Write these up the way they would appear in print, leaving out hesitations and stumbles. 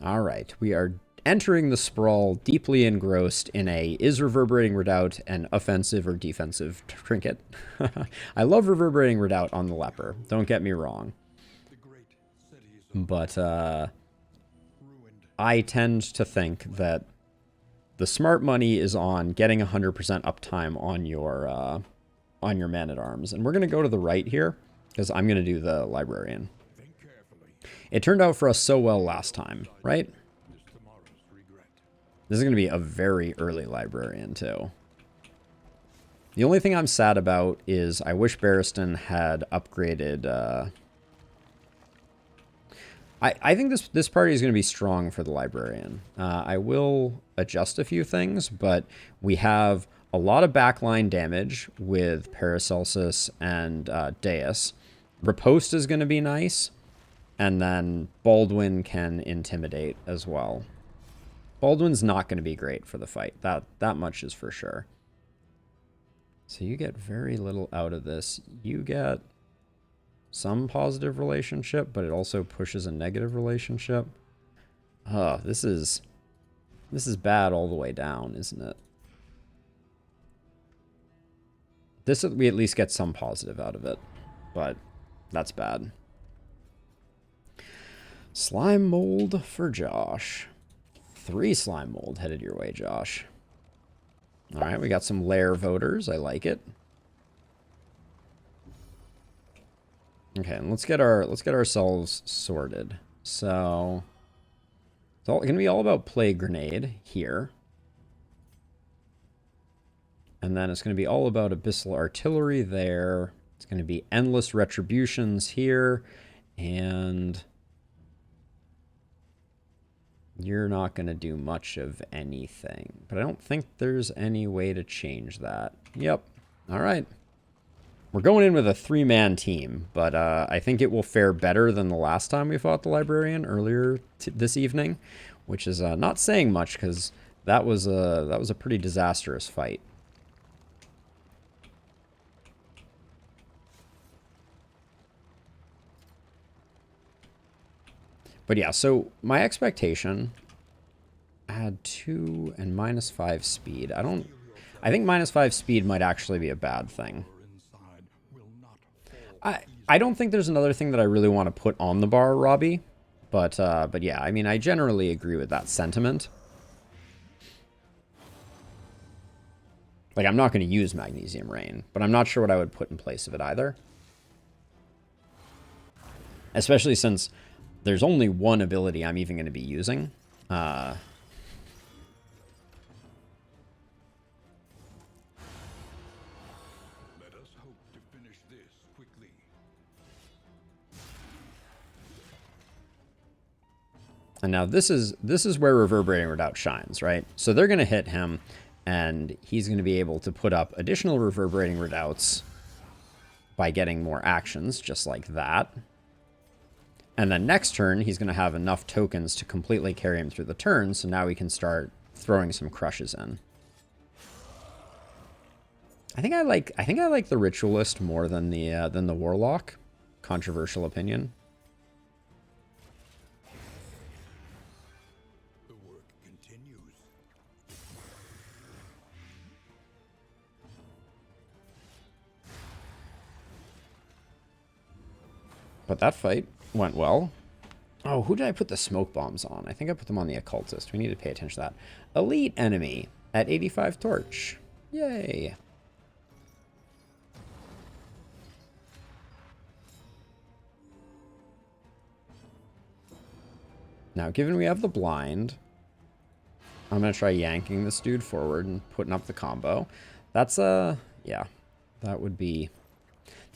All right, we are entering the sprawl deeply engrossed in a is Reverberating Redoubt an offensive or defensive trinket? I love Reverberating Redoubt on the Leper, don't get me wrong. But I tend to think that the smart money is on getting 100% uptime on your man-at-arms. And we're going to go to the right here, because I'm going to do the Librarian. It turned out for us so well last time, right? This is going to be a very early Librarian, too. The only thing I'm sad about is I wish Barristan had upgraded... I think this party is going to be strong for the Librarian. I will adjust a few things, but we have a lot of backline damage with Paracelsus and Deus. Riposte is going to be nice, and then Baldwin can intimidate as well. Baldwin's not going to be great for the fight. That much is for sure. So you get very little out of this. You get some positive relationship, but it also pushes a negative relationship. This is bad all the way down, isn't it? This, we at least get some positive out of it, but that's bad. Slime mold for Josh. 3 slime mold headed your way, Josh. All right, we got some lair voters. I like it. Okay, and let's get ourselves sorted. So it's all gonna be all about Plague Grenade here. And then it's gonna be all about Abyssal Artillery there. It's gonna be Endless Retributions here, and you're not gonna do much of anything. But I don't think there's any way to change that. Yep. All right. We're going in with a 3-man team, but I think it will fare better than the last time we fought the Librarian earlier this evening, which is not saying much because that was a pretty disastrous fight. But yeah, so my expectation, add 2 and -5 speed. I think -5 speed might actually be a bad thing. I don't think there's another thing that I really want to put on the bar, Robbie. But yeah, I mean, I generally agree with that sentiment. Like, I'm not going to use Magnesium Rain, but I'm not sure what I would put in place of it either. Especially since there's only one ability I'm even going to be using. And now this is where Reverberating Redoubt shines, right? So they're going to hit him, and he's going to be able to put up additional Reverberating Redoubts by getting more actions, just like that. And then next turn, he's going to have enough tokens to completely carry him through the turn, so now we can start throwing some crushes in. I think I like the Ritualist more than the Warlock. Controversial opinion. But that fight went well. Oh, who did I put the smoke bombs on? I think I put them on the Occultist. We need to pay attention to that. Elite enemy at 85 torch. Yay. Now, given we have the blind, I'm going to try yanking this dude forward and putting up the combo. That's, yeah, that would be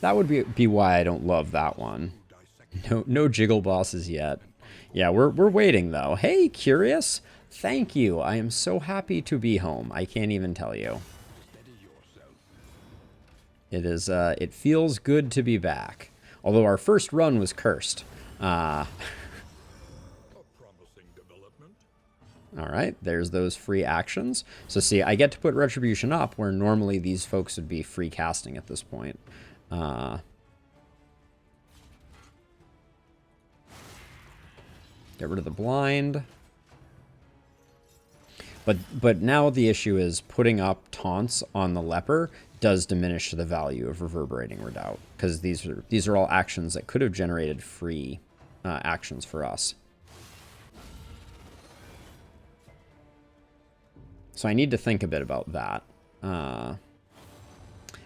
why I don't love that one. No jiggle bosses yet. Yeah, we're waiting though. Hey, Curious. Thank you. I am so happy to be home. I can't even tell you. It feels good to be back. Although our first run was cursed. All right, there's those free actions. So see, I get to put Retribution up where normally these folks would be free casting at this point. Get rid of the blind. But now the issue is putting up taunts on the leper does diminish the value of reverberating redoubt, because these are all actions that could have generated free actions for us. So I need to think a bit about that. And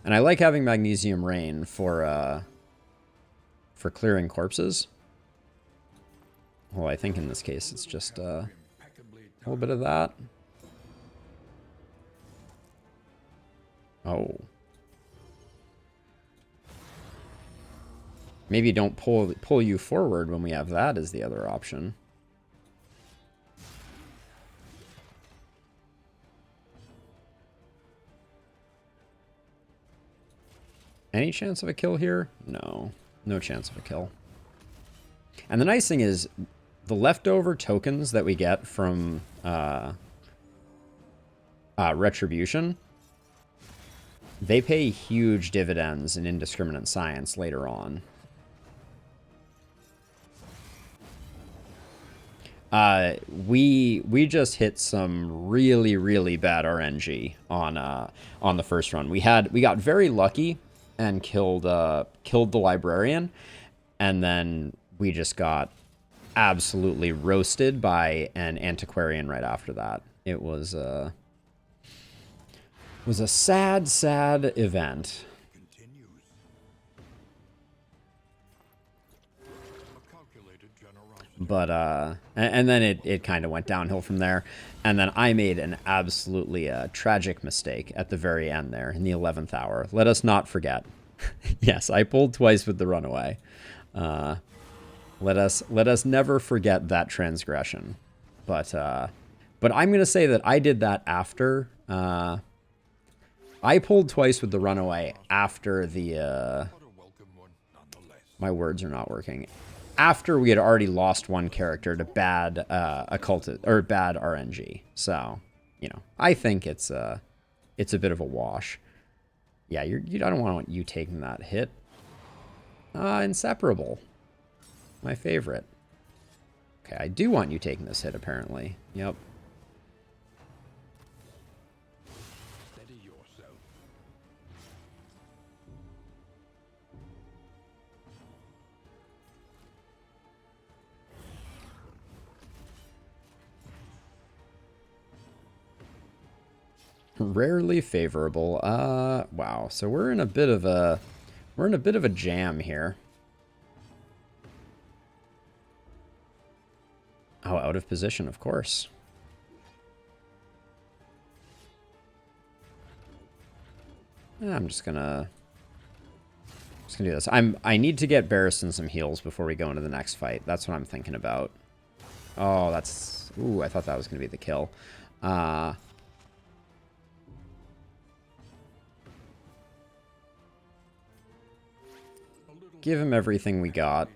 I like having Magnesium Rain for clearing corpses. Well, I think in this case it's just a little bit of that. Oh. Maybe don't pull you forward when we have that as the other option. Any chance of a kill here? No. No chance of a kill. And the nice thing is, the leftover tokens that we get from Retribution, they pay huge dividends in Indiscriminate Science later on. We just hit some really, really bad RNG on the first run. We got very lucky and killed the librarian, and then we just got absolutely roasted by an antiquarian right after that. It was a sad, sad event. But and then it kind of went downhill from there, and then I made an absolutely tragic mistake at the very end there in the 11th hour. Let us not forget. Yes, I pulled twice with the runaway. Let us never forget that transgression. But I'm gonna say that I did that after I pulled twice with the runaway after the my words are not working. After we had already lost one character to bad occultist or bad RNG. So, you know, I think it's a bit of a wash. Yeah, I don't want you taking that hit. Inseparable. My favorite. Okay, I do want you taking this hit, apparently. Yep. Steady yourself. Rarely favorable. Wow. So we're in a bit of a jam here. Oh, out of position, of course. I'm just gonna do this. I need to get Barristan some heals before we go into the next fight. That's what I'm thinking about. Oh, that's... Ooh, I thought that was gonna be the kill. Give him everything we got.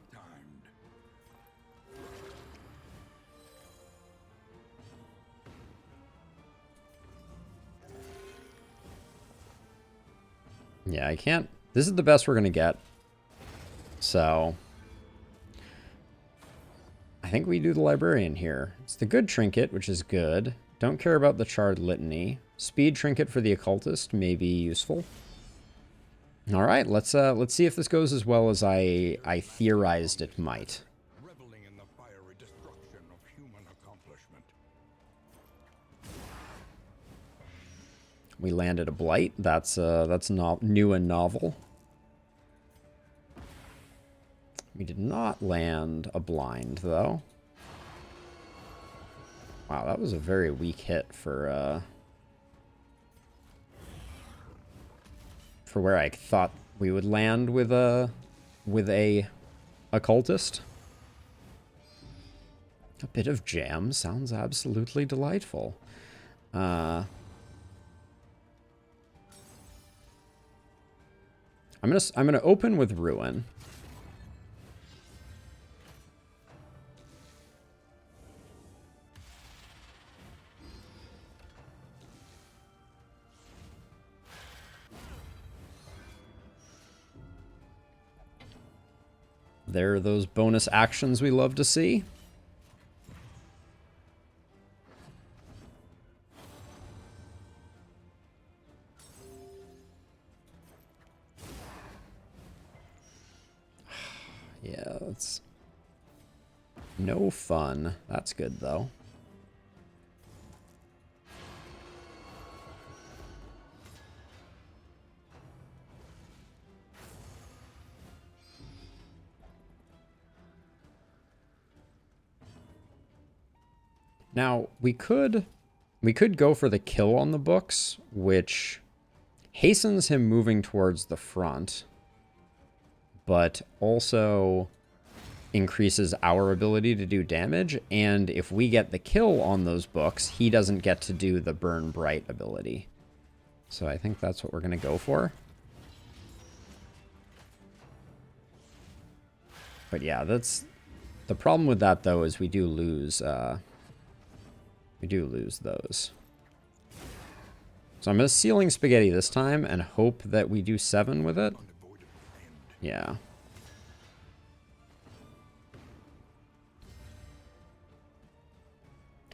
Yeah, I can't... This is the best we're going to get. So... I think we do the Librarian here. It's the good trinket, which is good. Don't care about the Charred Litany. Speed trinket for the Occultist may be useful. Alright, let's see if this goes as well as I theorized it might. Reveling in the fiery destruction of human accomplishment. We landed a Blight. That's new and novel. We did not land a Blind, though. Wow, that was a very weak hit for where I thought we would land with a occultist. A bit of jam sounds absolutely delightful. I'm gonna open with Ruin. There are those bonus actions we love to see. Yeah, that's no fun. That's good, though. Now, we could go for the kill on the books, which hastens him moving towards the front, but also increases our ability to do damage. And if we get the kill on those books, he doesn't get to do the burn bright ability. So I think that's what we're going to go for. But yeah, that's the problem with that, though, is we do lose those. So I'm going to Sealing Spaghetti this time and hope that we do 7 with it. Yeah.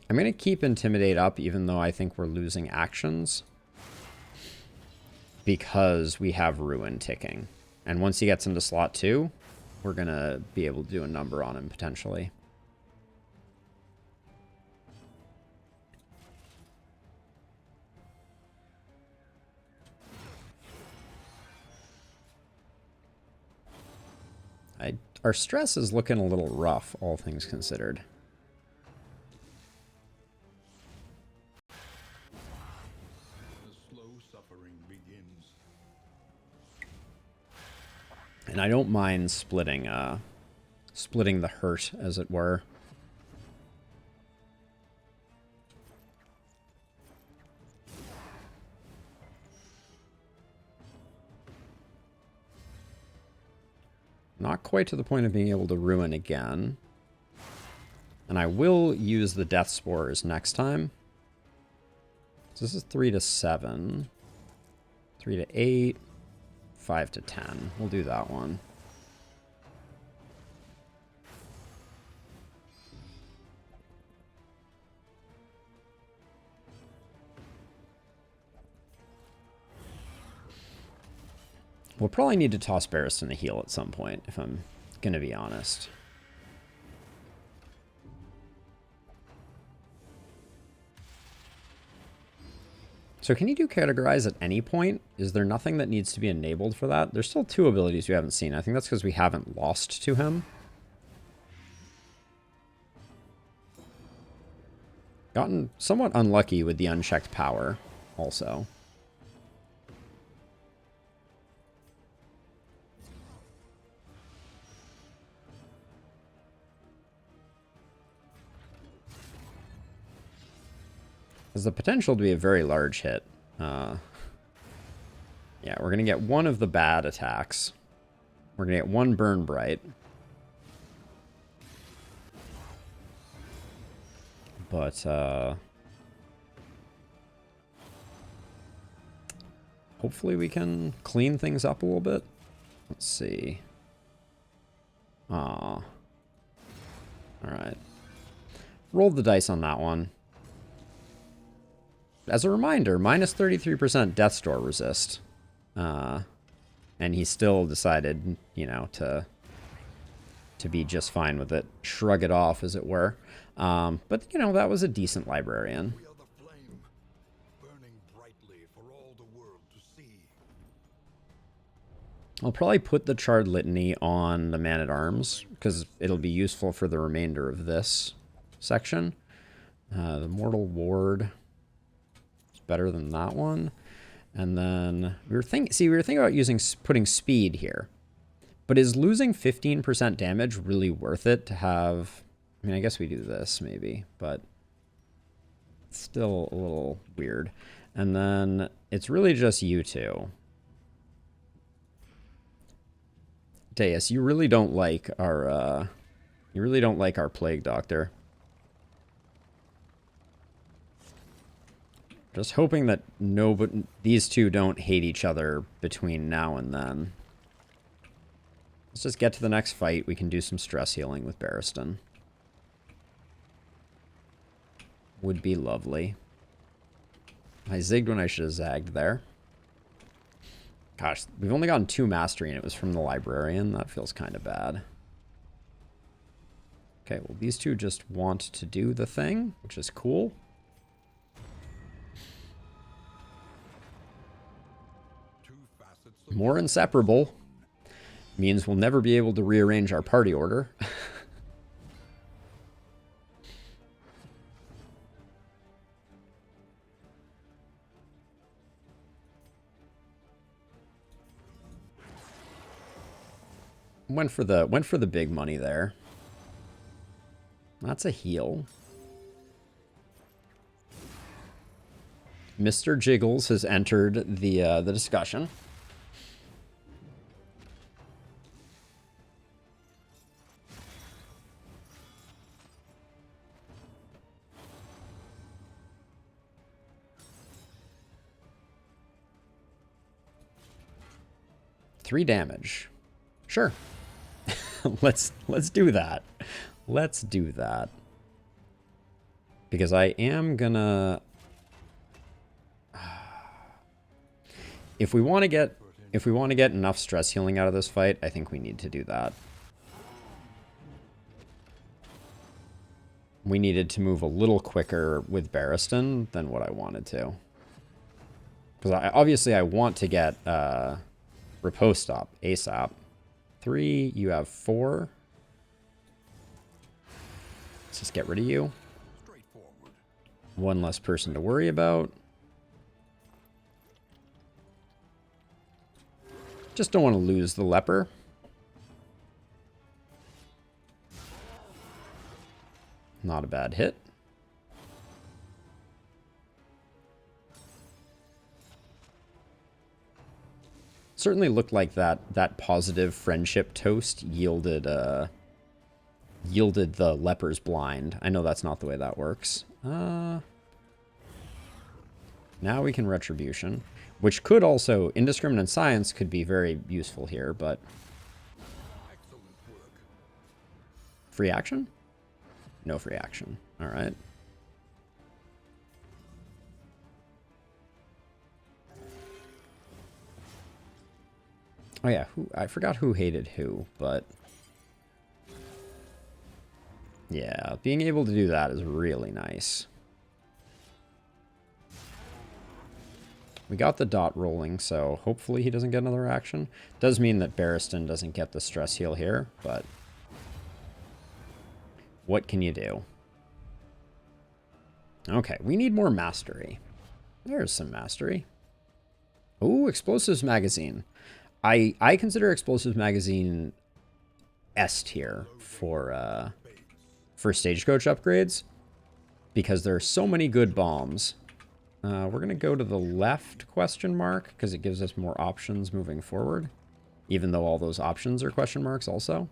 I'm going to keep Intimidate up even though I think we're losing actions. Because we have Ruin ticking. And once he gets into slot 2, we're going to be able to do a number on him potentially. Our stress is looking a little rough, all things considered. The slow suffering begins. And I don't mind splitting the hurt, as it were. Not quite to the point of being able to Ruin again. And I will use the Death Spores next time. So this is 3 to 7. 3 to 8. 5 to 10. We'll do that one. We'll probably need to toss Barristan to heal at some point, if I'm going to be honest. So can you do Categorize at any point? Is there nothing that needs to be enabled for that? There's still 2 abilities we haven't seen. I think that's because we haven't lost to him. Gotten somewhat unlucky with the unchecked power, also. Has the potential to be a very large hit. Yeah, we're going to get 1 of the bad attacks. We're going to get 1 Burn Bright. But, hopefully we can clean things up a little bit. Let's see. Alright. Rolled the dice on that one. As a reminder, minus 33% Death Door resist. And he still decided, you know, to be just fine with it. Shrug it off, as it were. But, you know, that was a decent librarian. We are the flame, burning brightly for all the world to see. I'll probably put the Charred Litany on the Man-at-Arms, because it'll be useful for the remainder of this section. The Mortal Ward... better than that one. And then we were thinking about putting speed here. But is losing 15% damage really worth it to have? I mean, I guess we do this maybe, but it's still a little weird. And then it's really just you two. Deus, you really don't like our Plague Doctor. Just hoping that these two don't hate each other between now and then. Let's just get to the next fight. We can do some stress healing with Barristan. Would be lovely. I zigged when I should have zagged there. Gosh, we've only gotten 2 mastery and it was from the librarian. That feels kind of bad. Okay, well, these two just want to do the thing, which is cool. More inseparable means we'll never be able to rearrange our party order. Went for the big money there. That's a heal. Mr. Jiggles has entered the discussion. Three damage. Sure. let's do that. Let's do that. Because I am gonna if we want to get enough stress healing out of this fight, I think we need to do that. We needed to move a little quicker with Barristan than what I wanted to. Because obviously I want to get Riposte Stop ASAP. 3, you have 4. Let's just get rid of you. One less person to worry about. Just don't want to lose the leper. Not a bad hit. Certainly looked like that positive friendship toast yielded the leper's blind. I know that's not the way that works. Now we can retribution, which could also indiscriminate science could be very useful here, but free action? No free action. All right. Oh yeah, I forgot who hated who, but yeah, being able to do that is really nice. We got the dot rolling, so hopefully he doesn't get another action. Does mean that Barristan doesn't get the stress heal here, but what can you do? Okay, we need more mastery. There's some mastery. Ooh, Explosives Magazine. I consider Explosives Magazine S tier for Stagecoach upgrades because there are so many good bombs. We're going to go to the left question mark because it gives us more options moving forward, even though all those options are question marks also.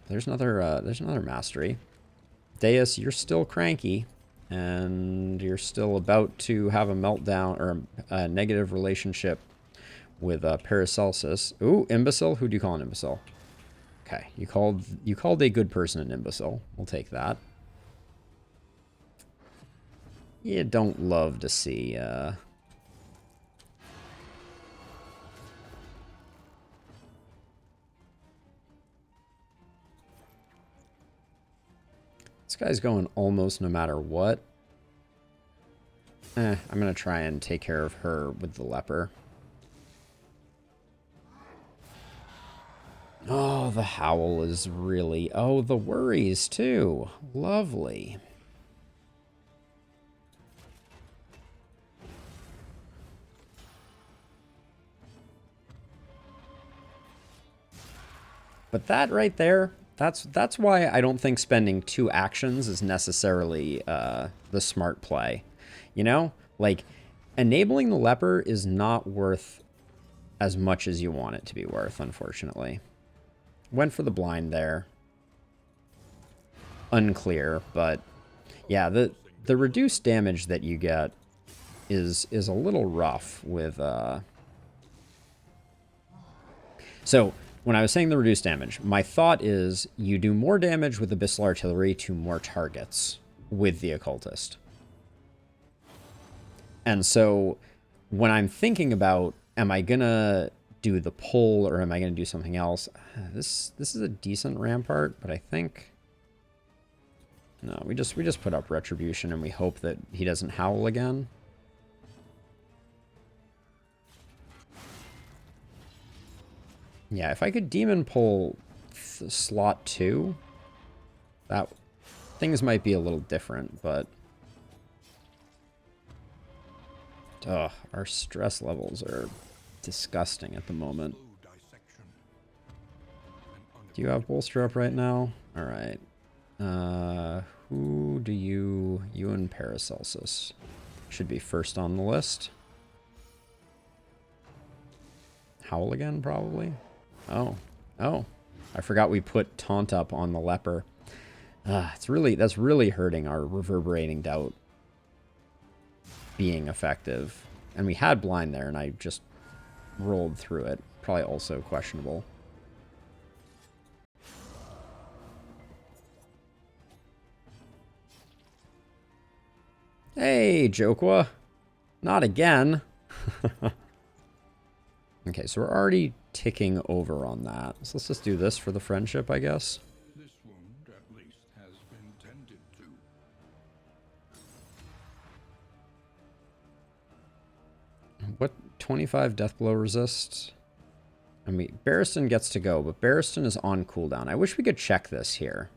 There's another mastery. Deus, you're still cranky and you're still about to have a meltdown or a negative relationship with Paracelsus. Ooh, imbecile. Who do you call an imbecile? Okay, you called a good person an imbecile. We'll take that. You don't love to see this guy's going almost no matter what. I'm gonna try and take care of her with the leper. Oh, the howl is really... Oh, the worries, too. Lovely. But that right there, that's why I don't think spending 2 actions is necessarily the smart play. You know? Like, enabling the leper is not worth as much as you want it to be worth, unfortunately. Went for the blind there. Unclear, but yeah, the reduced damage that you get is a little rough with So when I was saying the reduced damage, my thought is you do more damage with Abyssal Artillery to more targets with the Occultist. And so when I'm thinking about, am I gonna do the pull or am I gonna do something else? This is a decent rampart, but I think No, we just put up Retribution and we hope that he doesn't howl again. Yeah, if I could demon pull slot 2, that things might be a little different, but ugh, our stress levels are disgusting at the moment. Do you have bolster up right now? All right. Who do you and Paracelsus should be first on the list. Howl again, probably. Oh, I forgot we put taunt up on the leper. That's really hurting our reverberating doubt being effective. And we had blind there, and I just rolled through it. Probably also questionable. Hey, Jokwa. Not again. Okay, so we're already ticking over on that. So let's just do this for the friendship, I guess. This wound, at least, has been tended to. What, 25 death blow resist? I mean, Barristan gets to go, but Barristan is on cooldown. I wish we could check this here.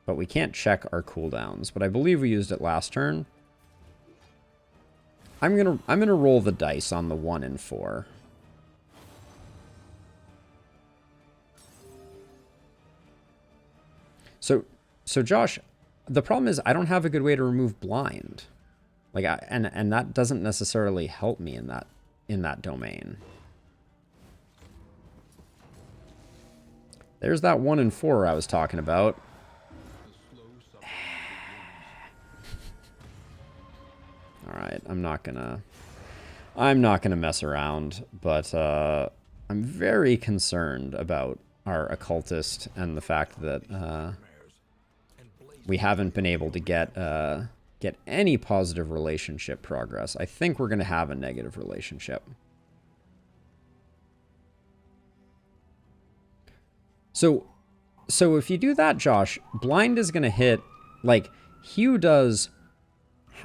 But we can't check our cooldowns. But I believe we used it last turn. I'm gonna roll the dice on the 1 and 4. So Josh, the problem is I don't have a good way to remove blind. Like and that doesn't necessarily help me in that domain. There's that 1 and 4 I was talking about. All right, I'm not gonna mess around, but I'm very concerned about our occultist and the fact that we haven't been able to get any positive relationship progress. I think we're gonna have a negative relationship. So if you do that, Josh, blind is gonna hit, like, Hugh does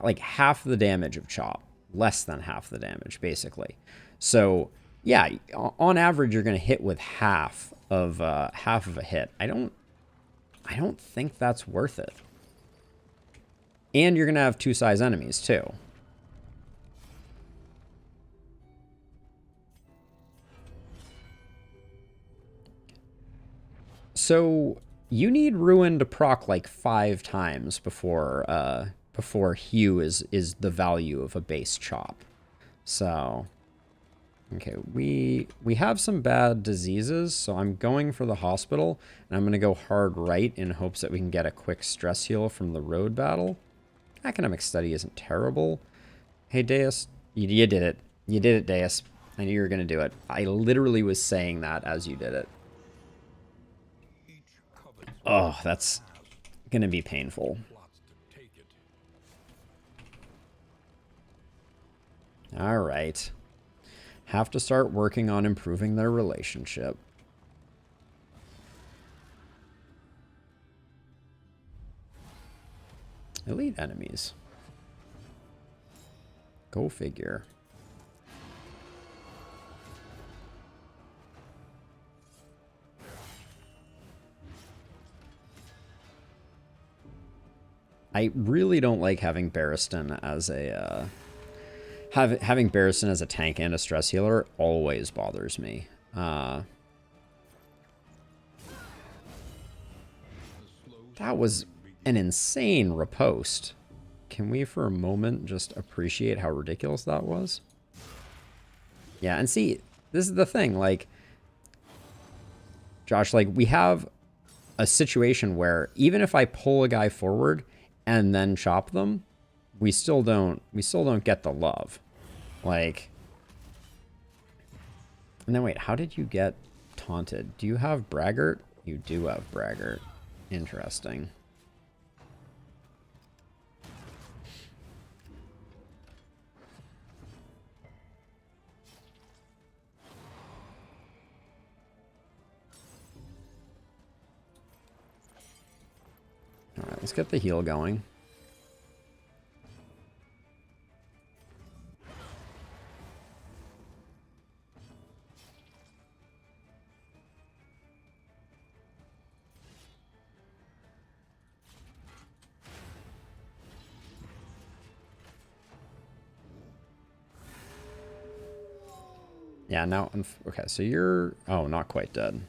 like half the damage of chop, less than half the damage, basically. So yeah, on average, you're gonna hit with half of a hit. I don't think that's worth it. And you're gonna have 2-size enemies too. So you need Ruin to proc like 5 times before Hugh is the value of a base chop. So okay, we have some bad diseases, so I'm going for the hospital, and I'm gonna go hard right in hopes that we can get a quick stress heal from the road battle. Academic study isn't terrible. Hey Deus, you did it. You did it, Deus. I knew you were gonna do it. I literally was saying that as you did it. Oh, that's gonna be painful. All right. Have to start working on improving their relationship. Elite enemies. Go figure. I really don't like having Barristan as a having Barristan as a tank and a stress healer always bothers me. That was an insane riposte. Can we for a moment just appreciate how ridiculous that was? Yeah, and see, this is the thing, like, Josh, like, we have a situation where even if I pull a guy forward and then chop them, we still don't get the love. Like, and then wait, how did you get taunted? Do you have Braggart? You do have Braggart. Interesting. All right, Let's get the heal going. Yeah, now, okay, so you're, oh, not quite dead.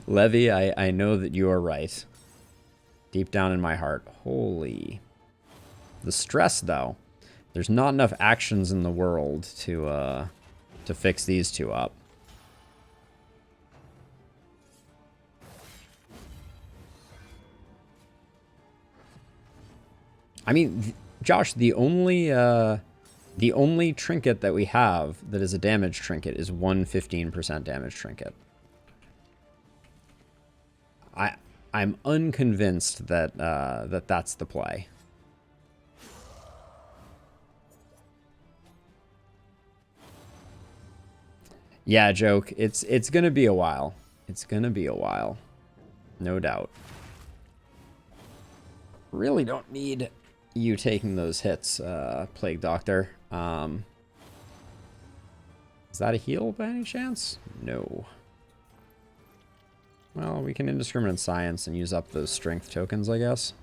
Levy, I know that you are right. Deep down in my heart. Holy. The stress, though. There's not enough actions in the world to fix these two up. I mean, Josh, the only trinket that we have that is a damage trinket is one 15% damage trinket. I'm unconvinced that that's the play. Yeah, joke. It's gonna be a while. It's gonna be a while, no doubt. Really don't need you taking those hits, Plague Doctor. Is that a heal by any chance? No. Well, we can Indiscriminate Science and use up those strength tokens, I guess.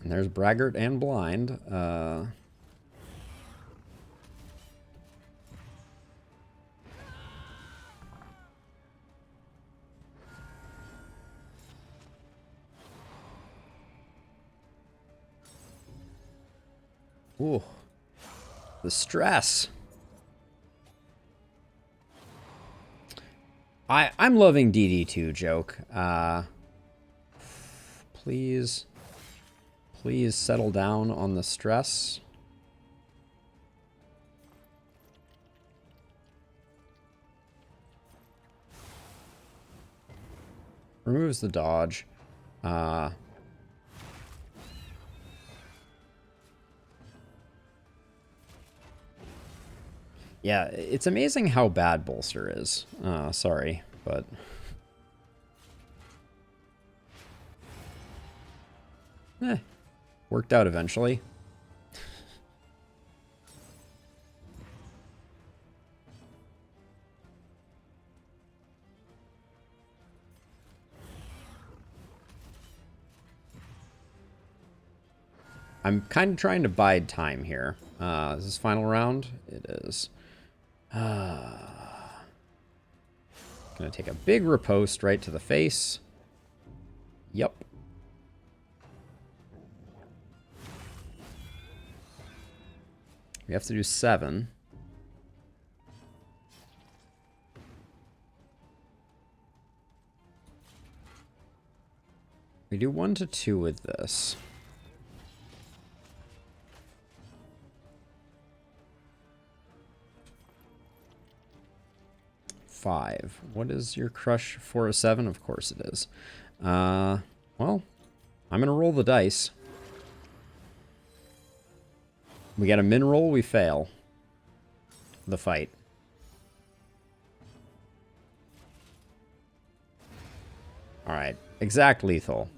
And there's Braggart and Blind. Ooh. The stress. I'm loving DD2, joke. Please settle down on the stress. Removes the dodge. Yeah, it's amazing how bad Bolster is. Sorry, but... worked out eventually. I'm kind of trying to bide time here. Is this final round? It is. Gonna take a big riposte right to the face. Yep. We have to do 7. We do 1 to 2 with this. Five. What is your crush for a 7? Of course it is. Well, I'm gonna roll the dice. We get a min roll, we fail the fight. Alright, exact lethal.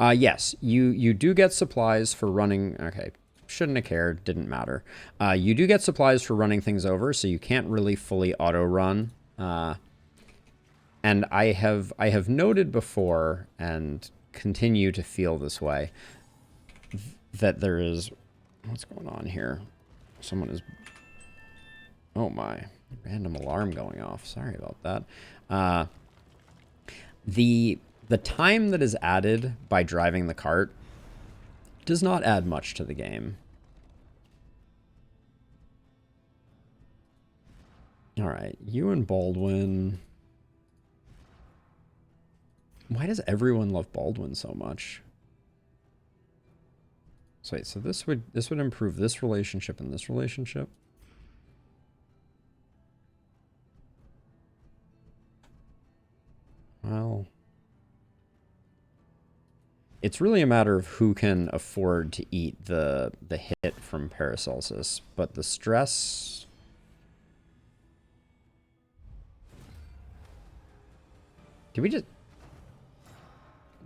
Yes, you do get supplies for running... Okay, shouldn't have cared, didn't matter. You do get supplies for running things over, so you can't really fully auto-run. And I have noted before, and continue to feel this way, that there is... What's going on here? Someone is... Oh my. Random alarm going off. Sorry about that. The time that is added by driving the cart does not add much to the game. Alright, you and Baldwin... Why does everyone love Baldwin so much? So wait, so this would improve this relationship and this relationship? Well, It's really a matter of who can afford to eat the hit from Paracelsus, but the stress... Did we just...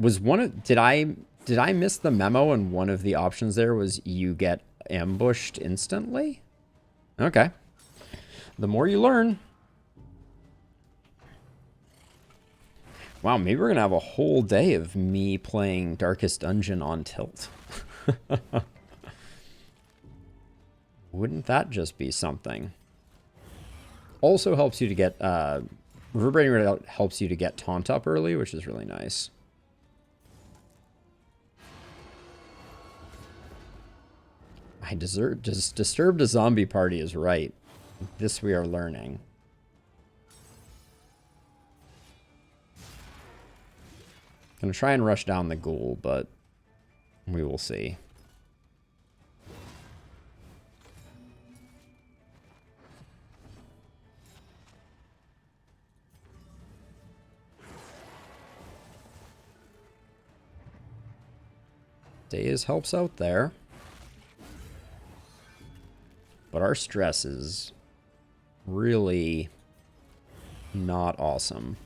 Was one of... Did I miss the memo and one of the options there was you get ambushed instantly? Okay. The more you learn. Wow, maybe we're going to have a whole day of me playing Darkest Dungeon on tilt. Wouldn't that just be something? Also helps you to get... Reverberating Red helps you to get Taunt up early, which is really nice. Disturbed a zombie party is right. This we are learning. Gonna try and rush down the ghoul, but we will see. Daze helps out there. But our stress is really not awesome.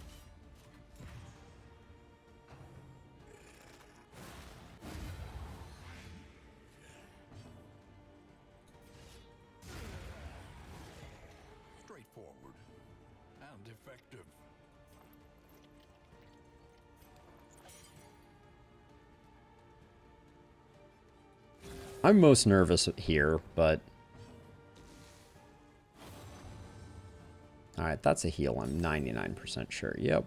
Straightforward and effective. I'm most nervous here, but... Alright, that's a heal. I'm 99% sure. Yep.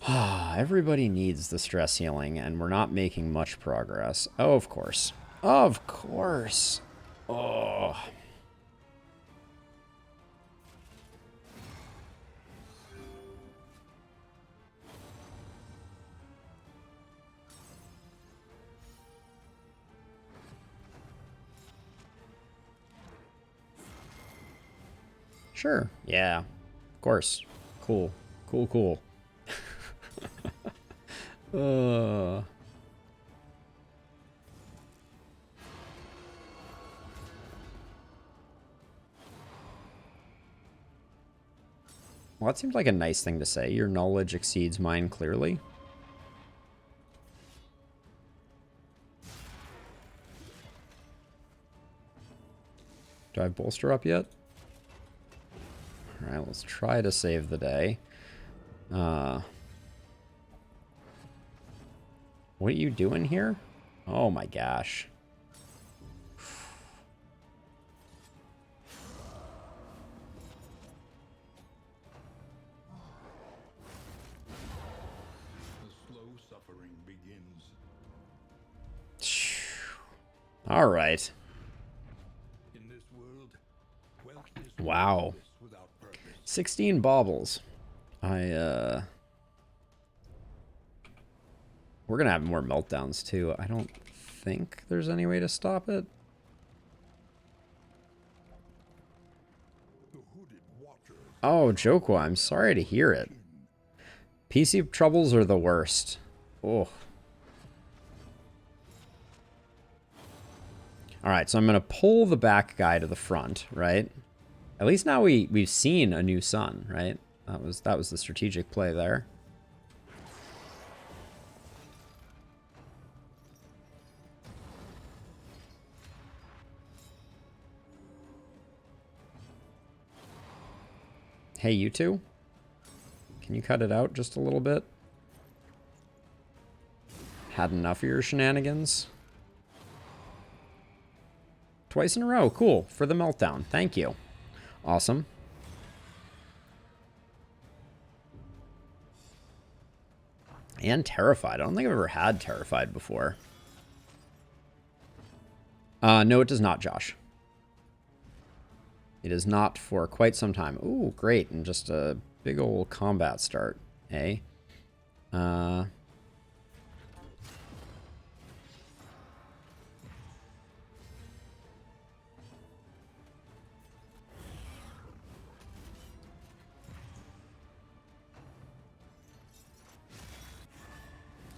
Everybody needs the stress healing, and we're not making much progress. Oh, of course. Of course. Oh. Sure. Yeah. Of course. Cool. Cool, cool. Well, that seems like a nice thing to say. Your knowledge exceeds mine clearly. Do I have bolster up yet? Alright, let's try to save the day. What are you doing here? Oh my gosh. The slow suffering begins. All right. In this world, wealth is Wow. without purpose. 16 baubles. We're gonna have more meltdowns too. I don't think there's any way to stop it. The hooded watcher. Oh, Jokwa, I'm sorry to hear it. PC troubles are the worst. Oh. Alright, so I'm gonna pull the back guy to the front, right? At least now we've seen a new sun, right? That was the strategic play there. Hey, you two? Can you cut it out just a little bit? Had enough of your shenanigans? Twice in a row. Cool. For the meltdown. Thank you. Awesome. And terrified. I don't think I've ever had terrified before. No, it does not, Josh. It is not for quite some time. Ooh, great. And just a big old combat start, eh?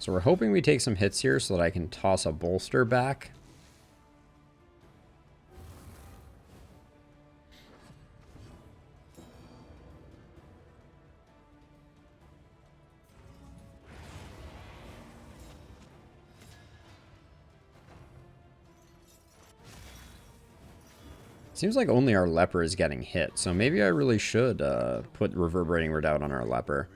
So we're hoping we take some hits here so that I can toss a bolster back. Seems like only our leper is getting hit, so maybe I really should put Reverberating Redoubt on our leper.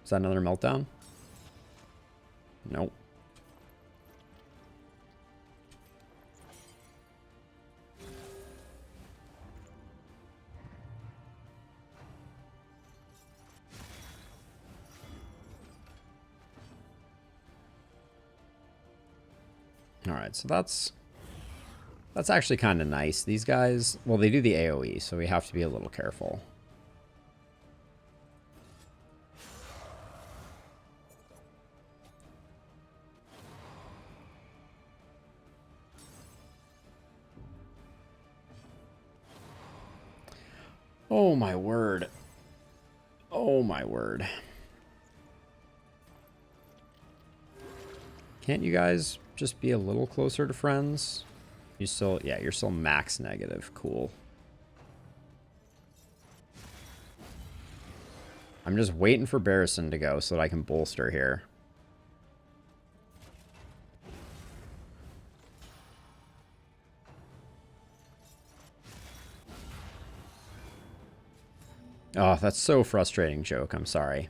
Is that another meltdown? Nope. Alright, so that's actually kind of nice. These guys, well, they do the AoE, so we have to be a little careful. Oh my word. Oh my word. Can't you guys just be a little closer to friends? You still, yeah, you're still max negative. Cool. I'm just waiting for Barrison to go so that I can bolster here. Oh, that's so frustrating, Joke. I'm sorry.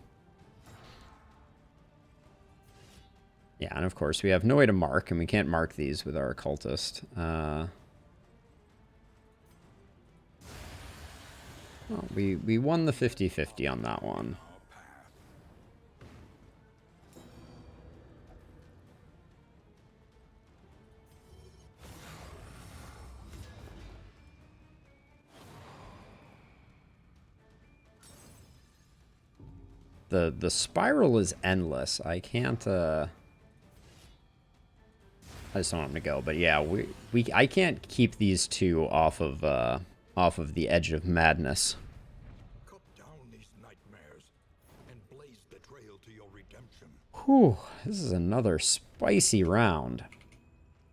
Yeah, and of course we have no way to mark, and we can't mark these with our occultist. Well, we won the 50-50 on that one. The spiral is endless. I can't I just don't want him to go, but yeah, I can't keep these two off of the edge of madness. Cut down these nightmares and blaze the trail to your redemption. Whew, this is another spicy round.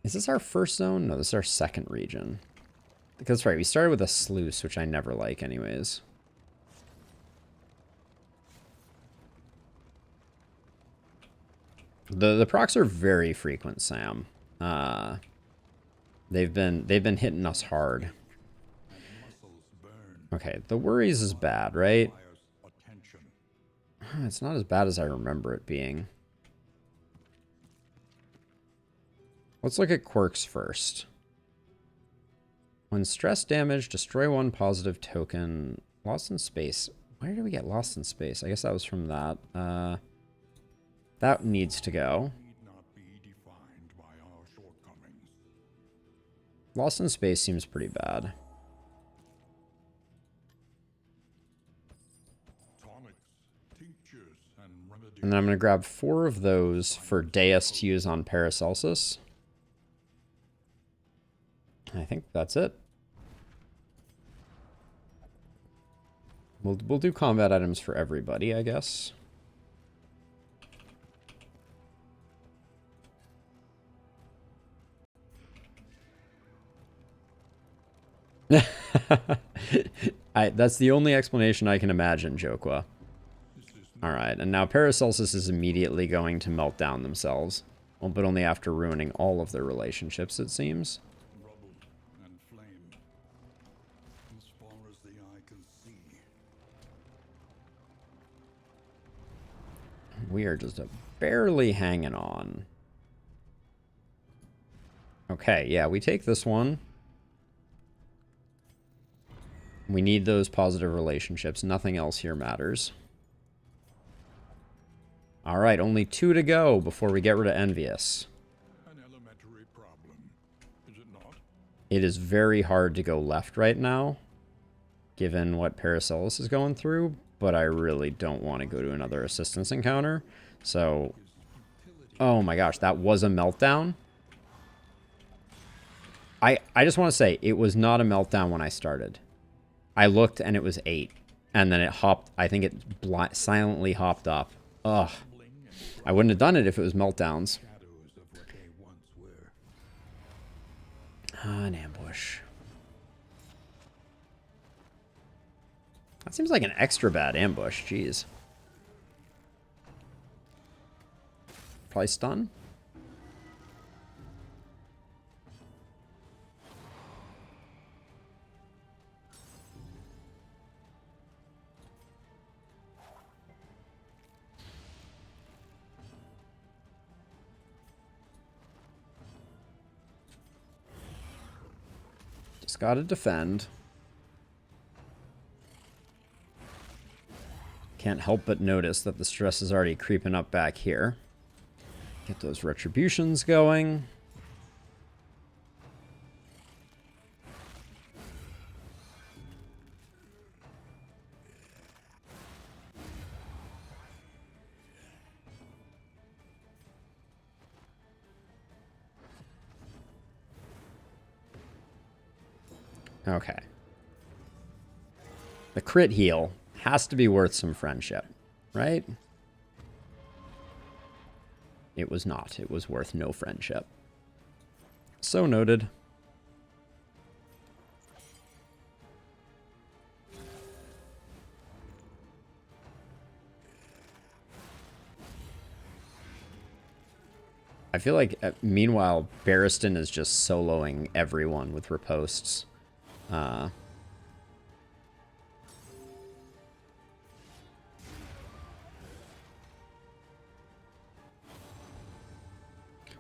Is this our first zone? No, this is our second region. Because that's right, we started with a sluice, which I never like anyways. The procs are very frequent, Sam. They've been hitting us hard. Okay, the worries is bad, right? It's not as bad as I remember it being. Let's look at quirks first. When stress damage, destroy one positive token. Lost in space. Where did we get lost in space? I guess that was from that. That needs to go. Lost in space seems pretty bad. And then I'm going to grab 4 of those for Deus to use on Paracelsus. I think that's it. We'll do combat items for everybody, I guess. That's the only explanation I can imagine, Jokwa. Alright, and now Paracelsus is immediately going to melt down themselves. Well, but only after ruining all of their relationships, it seems. We are just barely hanging on. Okay, yeah, we take this one. We need those positive relationships. Nothing else here matters. All right, only 2 to go before we get rid of Envious. An elementary problem, is it not? It is very hard to go left right now, given what Paracelsus is going through, but I really don't want to go to another assistance encounter. So, oh my gosh, that was a meltdown. I just want to say, it was not a meltdown when I started. I looked and it was 8. And then it hopped. I think it silently hopped up. Ugh. I wouldn't have done it if it was meltdowns. An ambush. That seems like an extra bad ambush. Jeez. Probably stun. Just gotta defend. Can't help but notice that the stress is already creeping up back here. Get those retributions going. Okay. The crit heal has to be worth some friendship, right? It was not. It was worth no friendship. So noted. I feel like, meanwhile, Barristan is just soloing everyone with riposts.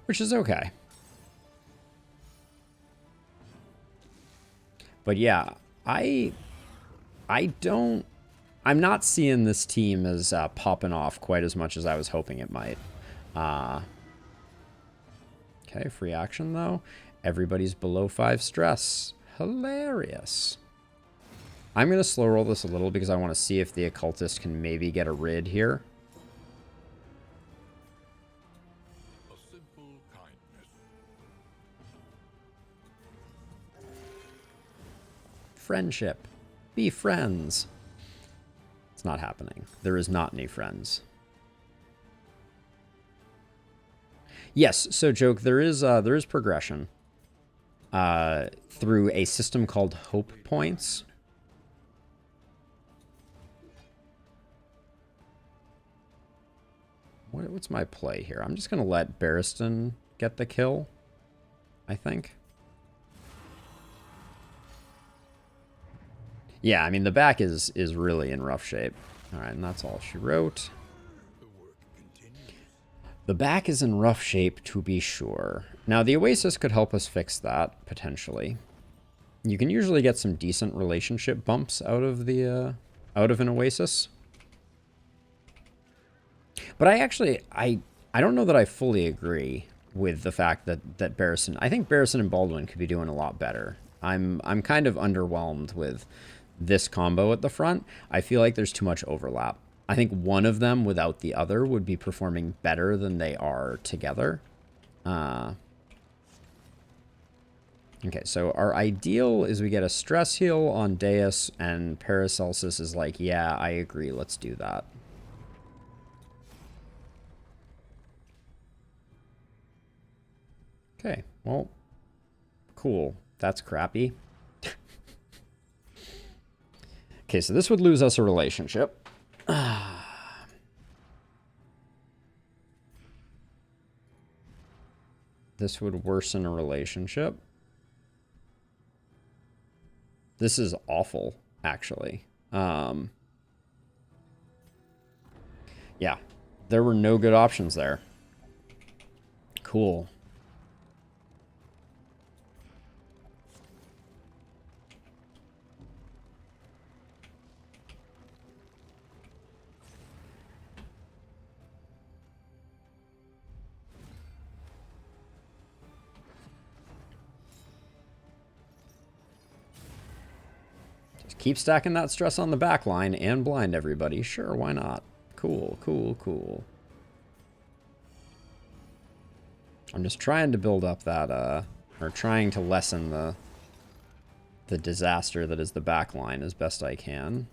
Which is okay. But yeah, I'm not seeing this team as popping off quite as much as I was hoping it might. Okay, free action though. Everybody's below 5 stress. Hilarious. I'm going to slow roll this a little because I want to see if the occultist can maybe get a rid here. A simple kindness. Friendship. Be friends. It's not happening. There is not any friends. Yes, so Joke, there is progression through a system called Hope Points. What's my play here? I'm just going to let Barristan get the kill, I think. Yeah, I mean, the back is really in rough shape. All right, and that's all she wrote. The back is in rough shape, to be sure. Now, the Oasis could help us fix that, potentially. You can usually get some decent relationship bumps out of the out of an Oasis. But I don't know that I fully agree with the fact that Barristan... I think Barristan and Baldwin could be doing a lot better. I'm kind of underwhelmed with this combo at the front. I feel like there's too much overlap. I think one of them without the other would be performing better than they are together. Okay, so our ideal is we get a stress heal on Deus, and Paracelsus is like, yeah, I agree, let's do that. Okay, well, cool. That's crappy. Okay, so this would lose us a relationship. This would worsen a relationship. This is awful, actually. Yeah, there were no good options there. Cool. Keep stacking that stress on the back line and blind everybody. Sure, why not? Cool, cool, cool. I'm just trying to build up that, or trying to lessen the the disaster that is the back line as best I can.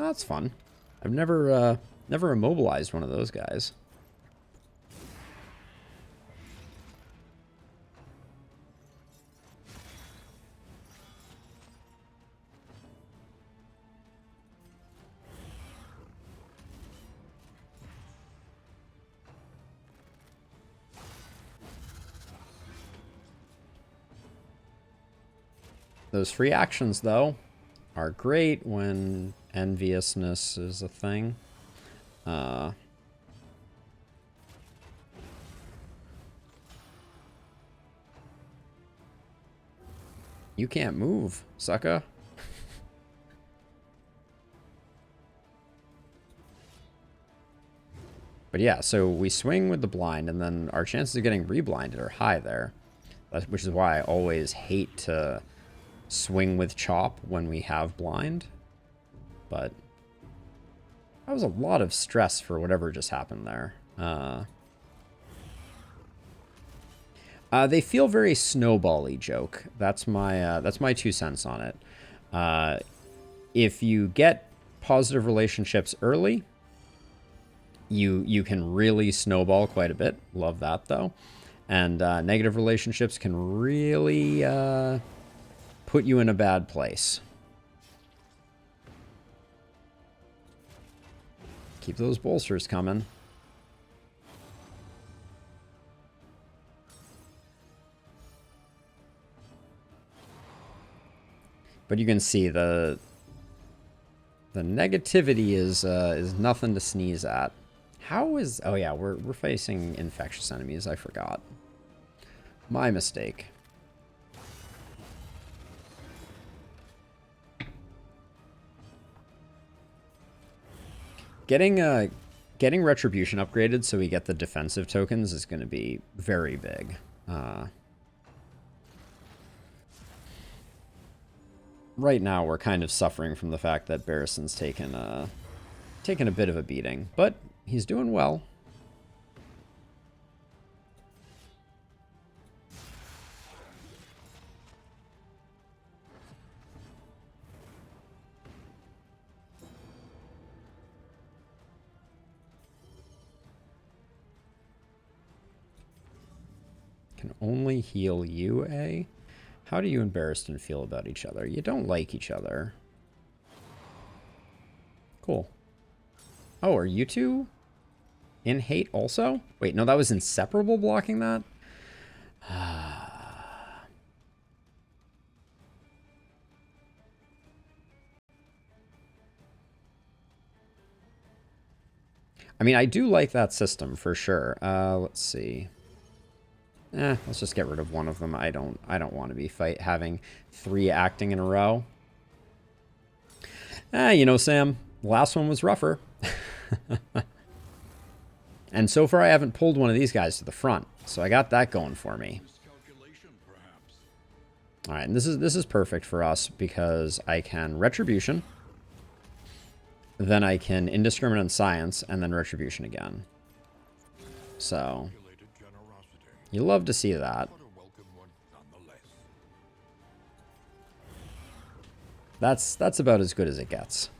Oh, that's fun. I've never immobilized one of those guys. Those free actions, though, are great when enviousness is a thing. You can't move, sucker. But yeah, so we swing with the blind, and then our chances of getting reblinded are high there. Which is why I always hate to swing with chop when we have blind. But that was a lot of stress for whatever just happened there. They feel very snowball-y, joke. That's my 2 cents on it. If you get positive relationships early, you can really snowball quite a bit. Love that, though. And negative relationships can really put you in a bad place. Keep those bolsters coming. But you can see the negativity is nothing to sneeze at. How is... Oh yeah, we're facing infectious enemies. I forgot. My mistake. Getting Retribution upgraded so we get the defensive tokens is going to be very big. Right now, we're kind of suffering from the fact that Barrison's taken a bit of a beating, but he's doing well. Can only heal you, eh? How do you and Barristan feel about each other? You don't like each other. Cool. Oh, are you two in hate also? Wait, no, that was Inseparable blocking that? I mean, I do like that system for sure. Let's see. Let's just get rid of one of them. I don't want to be having 3 acting in a row. You know, Sam, the last one was rougher. And so far I haven't pulled one of these guys to the front, so I got that going for me. All right, and this is perfect for us because I can Retribution, then I can Indiscriminate Science, and then Retribution again. So you love to see that. That's about as good as it gets.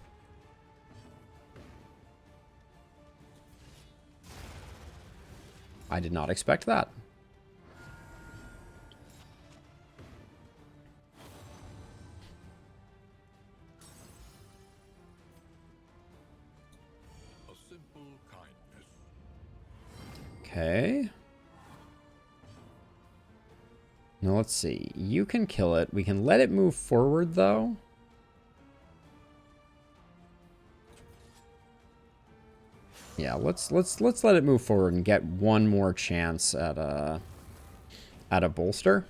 I did not expect that. A simple kindness. Okay. Now let's see. You can kill it. We can let it move forward though. Yeah, let's let it move forward and get one more chance at a bolster.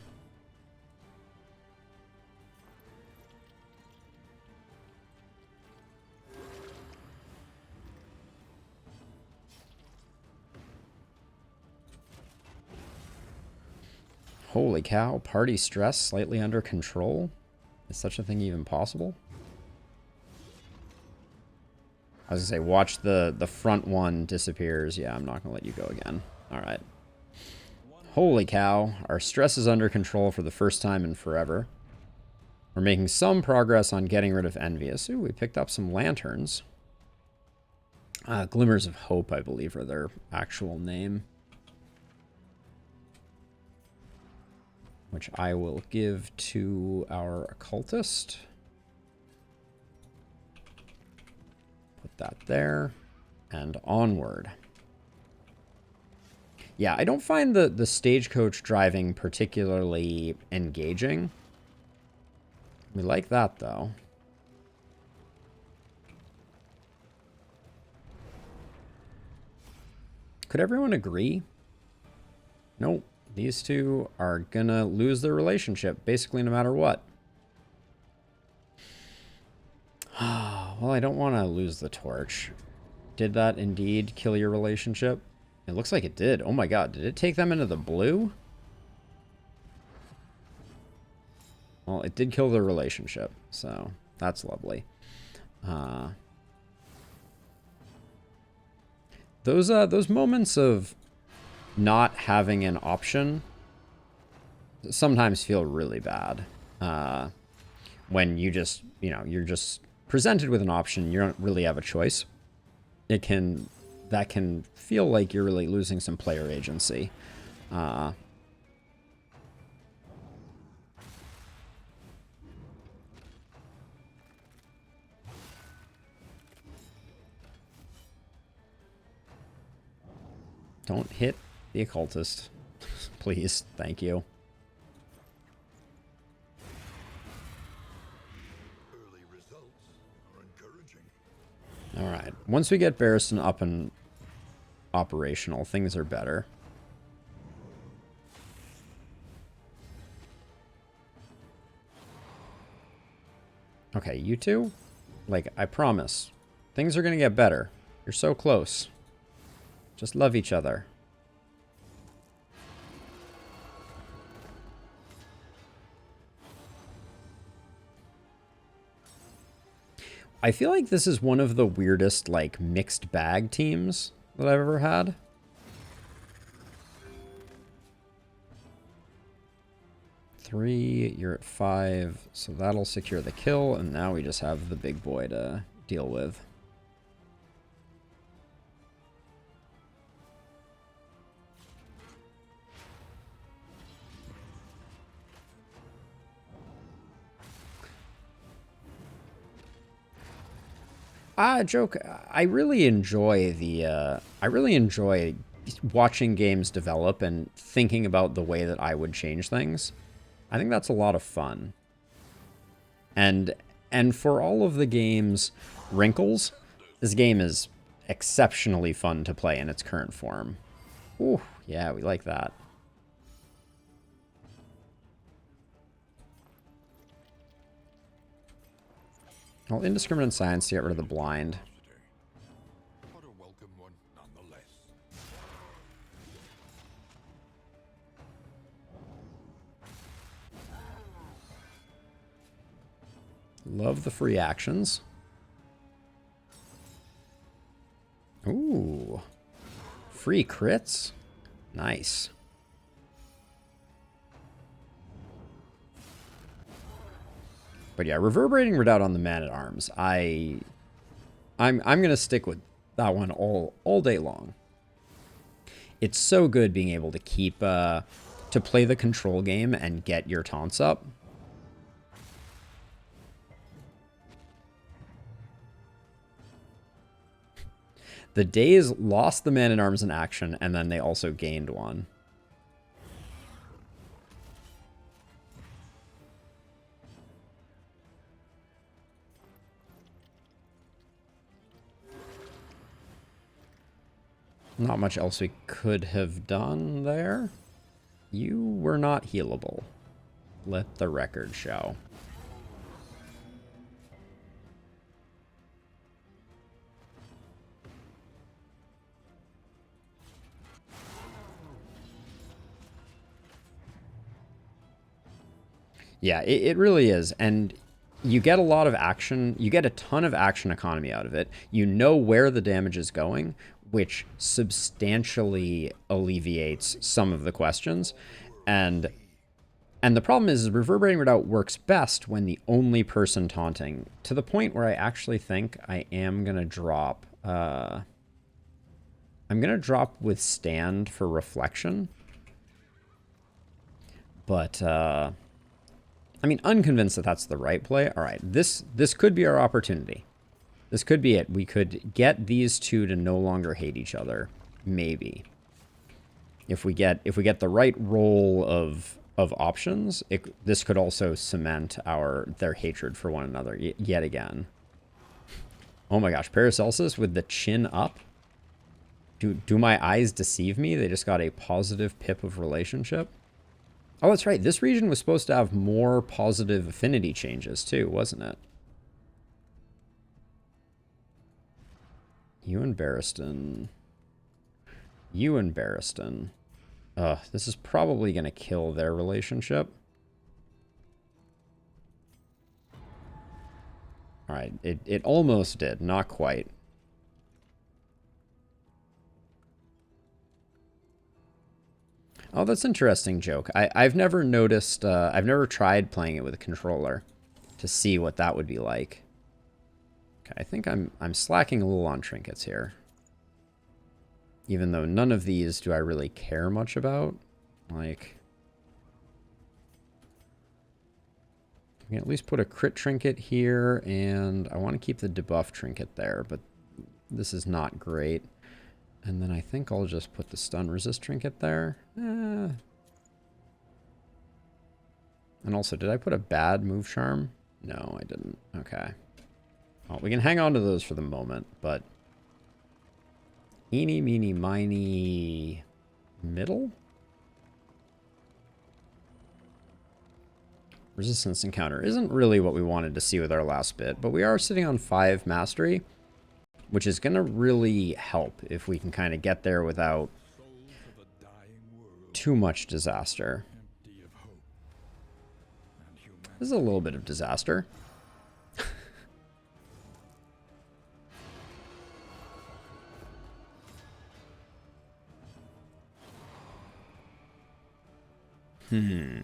Holy cow, party stress slightly under control? Is such a thing even possible? I was gonna say, watch the front one disappears. Yeah, I'm not gonna let you go again. All right. Holy cow. Our stress is under control for the first time in forever. We're making some progress on getting rid of Envious. Ooh, we picked up some lanterns. Glimmers of Hope, I believe, are their actual name. Which I will give to our occultist. Put that there. And onward. Yeah, I don't find the stagecoach driving particularly engaging. We like that, though. Could everyone agree? Nope. These two are gonna lose their relationship, basically no matter what. Well, I don't want to lose the torch. Did that indeed kill your relationship? It looks like it did. Oh my god, did it take them into the blue? Well, it did kill their relationship, so that's lovely. Those moments of not having an option sometimes feel really bad. When you just, you're just presented with an option, you don't really have a choice. That can feel like you're really losing some player agency. Don't hit the occultist. Please. Thank you. Early results are encouraging. Alright. Once we get Barristan up and operational, things are better. Okay, you two? Like, I promise. Things are gonna get better. You're so close. Just love each other. I feel like this is one of the weirdest, like, mixed bag teams that I've ever had. Three, you're at 5, so that'll secure the kill, and now we just have the big boy to deal with. Joke. I really enjoy watching games develop and thinking about the way that I would change things. I think that's a lot of fun. And for all of the game's wrinkles, this game is exceptionally fun to play in its current form. Ooh, yeah, we like that. Well, indiscriminate science to get rid of the blind. But a welcome one nonetheless. Love the free actions. Ooh. Free crits? Nice. But yeah, reverberating redoubt on the man-at-arms. I'm gonna stick with that one all day long. It's so good being able to keep to play the control game and get your taunts up. The Days lost the man-at-arms in action, and then they also gained one. Not much else we could have done there. You were not healable. Let the record show. Yeah, it really is. And you get a lot of action. You get a ton of action economy out of it. You know where the damage is going. which substantially alleviates some of the questions. And the problem is Reverberating Redoubt works best when the only person taunting, to the point where I actually think I am going to drop... I'm going to drop Withstand for Reflection. But, I mean, unconvinced that that's the right play. All right, this could be our opportunity. This could be it. We could get these two to no longer hate each other. Maybe. If we get the right roll of options, this could also cement their hatred for one another yet again. Oh my gosh, Paracelsus with the chin up. Do my eyes deceive me? They just got a positive pip of relationship. Oh, that's right. This region was supposed to have more positive affinity changes too, wasn't it? You and Barristan. You and Barristan. Ugh, this is probably going to kill their relationship. Alright, it almost did. Not quite. Oh, that's an interesting joke. I've never noticed... I've never tried playing it with a controller to see what that would be like. Okay, I think I'm slacking a little on trinkets here. Even though none of these do I really care much about. Like, I can at least put a crit trinket here, and I want to keep the debuff trinket there, but this is not great. And then I think I'll just put the stun resist trinket there. And also, did I put a bad move charm? No, I didn't. Okay. Well, we can hang on to those for the moment, but... Eeny, meeny, miny... Middle? Resistance encounter isn't really what we wanted to see with our last bit, but we are sitting on 5 mastery, which is going to really help if we can kind of get there without too much disaster. This is a little bit of disaster.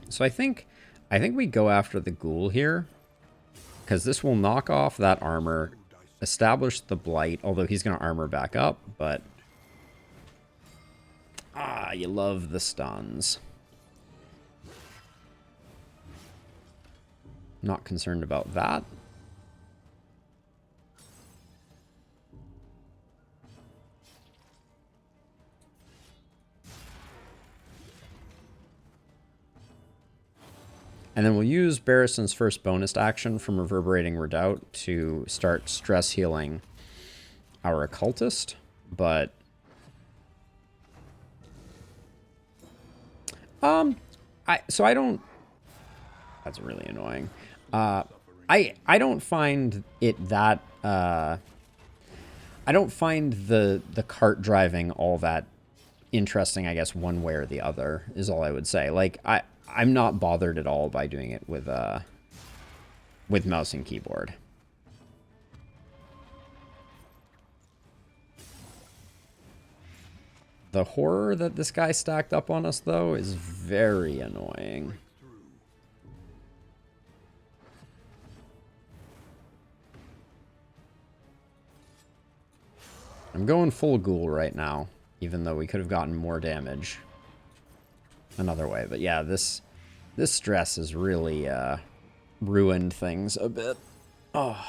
So I think we go after the ghoul here, because this will knock off that armor, establish the blight, although he's going to armor back up, but... Ah, you love the stuns. Not concerned about that. And then we'll use Barristan's first bonus action from Reverberating Redoubt to start stress healing our occultist, but I don't... That's really annoying. I don't find it that I don't find the cart driving all that interesting, I guess, one way or the other is all I would say. Like I'm not bothered at all by doing it with mouse and keyboard. The horror that this guy stacked up on us, though, is very annoying. I'm going full ghoul right now, even though we could have gotten more damage another way. But yeah, this stress has really ruined things a bit. Oh.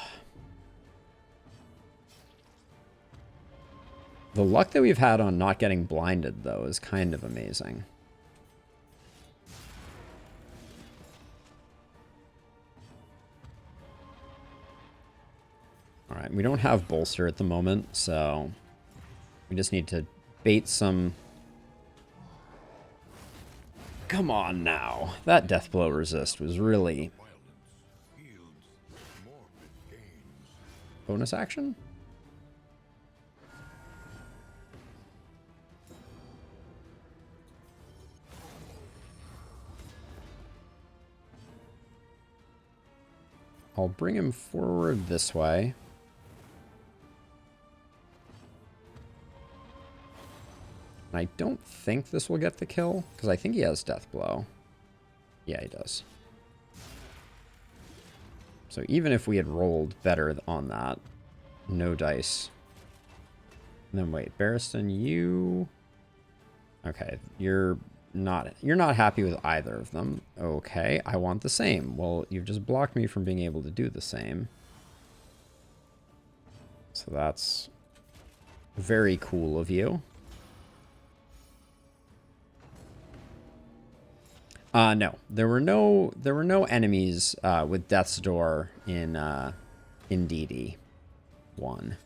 The luck that we've had on not getting blinded, though, is kind of amazing. Alright, we don't have bolster at the moment, so we just need to bait some... Come on now. That deathblow resist was really... Bonus action? I'll bring him forward this way. I don't think this will get the kill, because I think he has Death Blow. Yeah, he does. So even if we had rolled better on that, no dice. And then wait, Barristan, you... Okay, you're not happy with either of them. Okay, I want the same. Well, you've just blocked me from being able to do the same. So that's very cool of you. No, there were no enemies with Death's Door in DD 1.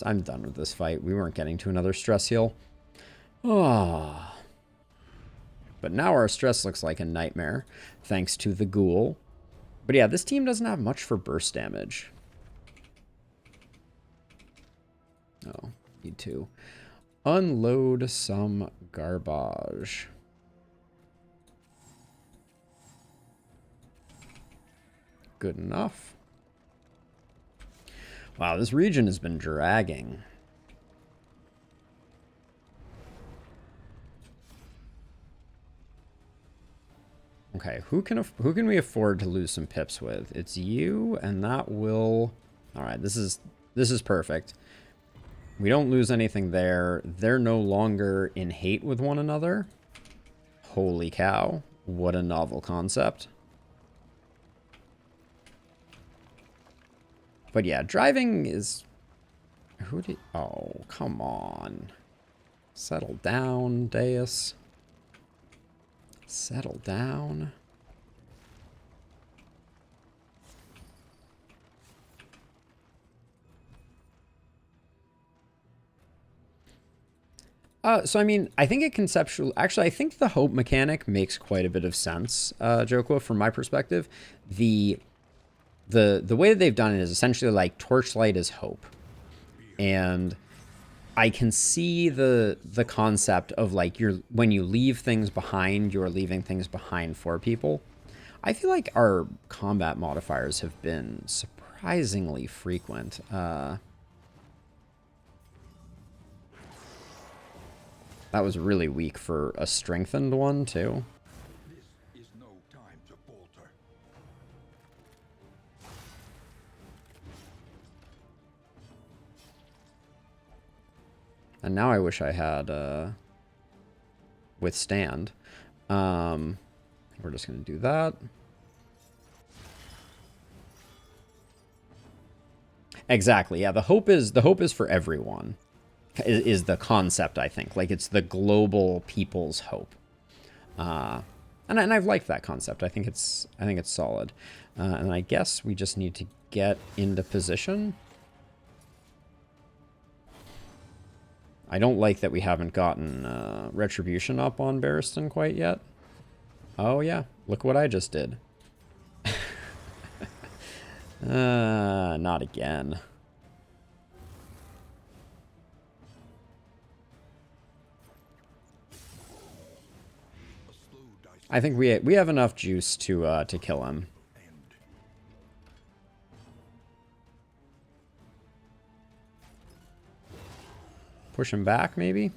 I'm done with this fight. We weren't getting to another stress heal. Oh. But now our stress looks like a nightmare, thanks to the ghoul. But yeah, this team doesn't have much for burst damage. Oh, need to unload some garbage. Good enough. Wow, this region has been dragging. Okay, who can we afford to lose some pips with? It's you, and that will... All right, this is perfect. We don't lose anything there. They're no longer in hate with one another. Holy cow, what a novel concept. But yeah, driving is... Who did... Oh, come on. Settle down, Deus. Settle down. So I mean, I think it conceptually... Actually, I think the hope mechanic makes quite a bit of sense, Joko, from my perspective. The way that they've done it is essentially like Torchlight is hope. And I can see the concept of like when you leave things behind, you're leaving things behind for people. I feel like our combat modifiers have been surprisingly frequent. That was really weak for a strengthened one too. This is no time to falter. And now I wish I had withstand. We're just gonna do that. Exactly. Yeah, the hope is for everyone. Is the concept, I think. Like it's the global people's hope. And I've liked that concept. I think it's solid. And I guess we just need to get into position. I don't like that we haven't gotten Retribution up on Barristan quite yet. Oh yeah, look what I just did. Not again. I think we have enough juice to kill him. Push him back, maybe?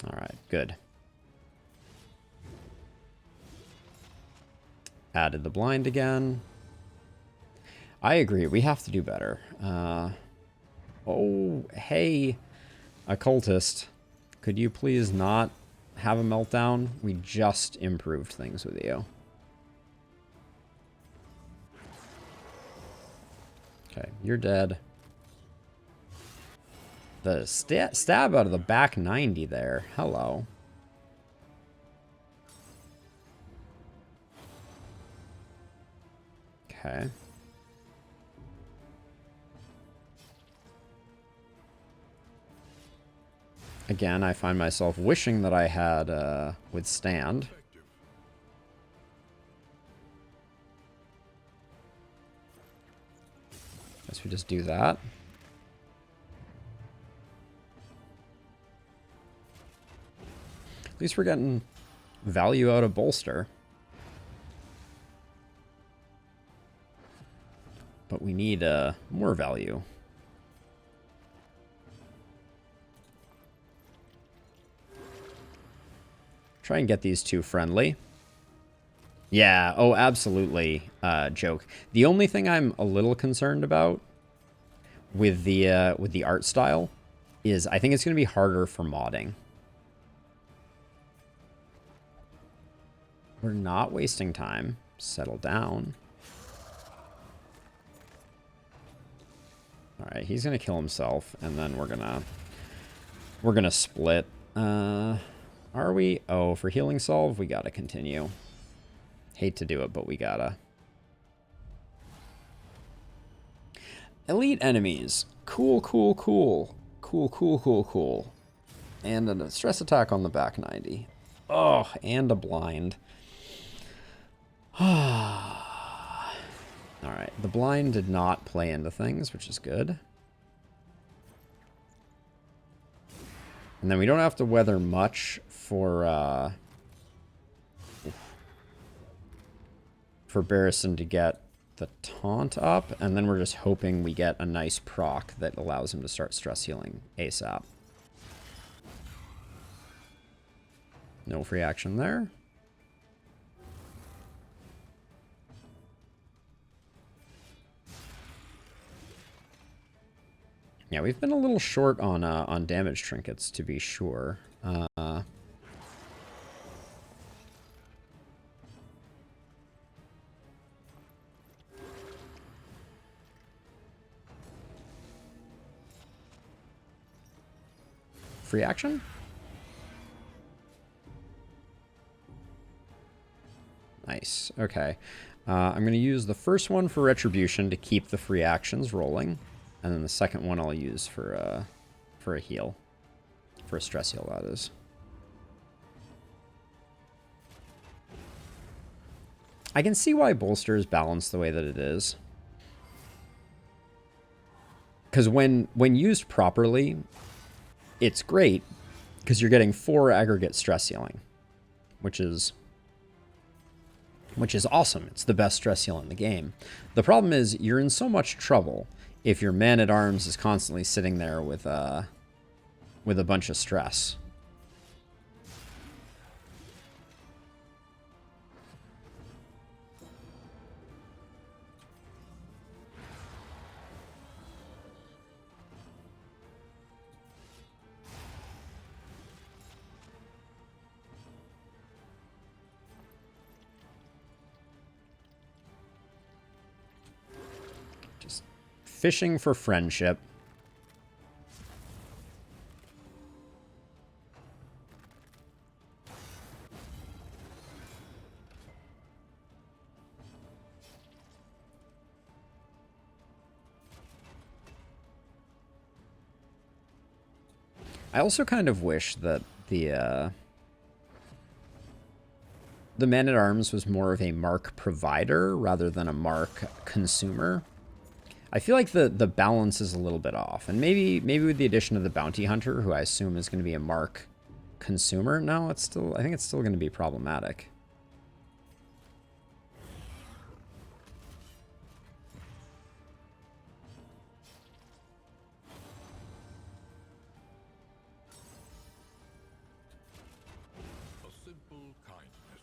Alright, good. Added the blind again. I agree, we have to do better. Oh, hey, occultist. Could you please not have a meltdown? We just improved things with you. Okay, you're dead. The stab out of the back 90 there. Hello. Okay. Again, I find myself wishing that I had withstand. Guess we just do that. At least we're getting value out of bolster. But we need more value. Try and get these two friendly. Yeah, oh, absolutely, joke. The only thing I'm a little concerned about with the art style is I think it's going to be harder for modding. We're not wasting time. Settle down. All right, he's going to kill himself, and then we're going to split. Are we? Oh, for healing solve, we got to continue. Hate to do it, but we gotta. Elite enemies. Cool, cool, cool. Cool, cool, cool, cool. And a stress attack on the back 90. Oh, and a blind. Alright, the blind did not play into things, which is good. And then we don't have to weather much for Barrison to get the taunt up, and then we're just hoping we get a nice proc that allows him to start stress healing ASAP. No free action there. Yeah, we've been a little short on damage trinkets, to be sure. Free action? Nice. Okay. I'm going to use the first one for Retribution to keep the free actions rolling. And then the second one I'll use for a heal. For a stress heal, that is. I can see why Bolster is balanced the way that it is. Because when used properly, it's great. Because you're getting 4 aggregate stress healing. Which is awesome. It's the best stress heal in the game. The problem is you're in so much trouble if your man-at-arms is constantly sitting there with a bunch of stress. Fishing for friendship. I also kind of wish that the man-at-arms was more of a mark provider rather than a mark consumer. I feel like the balance is a little bit off. And maybe with the addition of the bounty hunter, who I assume is going to be a mark consumer, no, I think it's still going to be problematic. A simple kindness.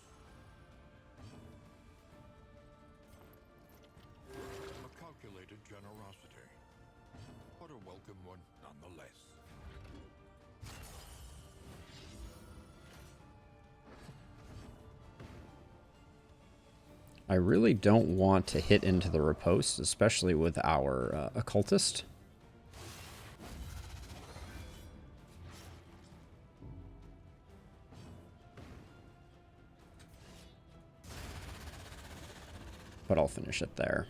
A calculated generosity, but a welcome one nonetheless. I really don't want to hit into the riposte, especially with our occultist. But I'll finish it there.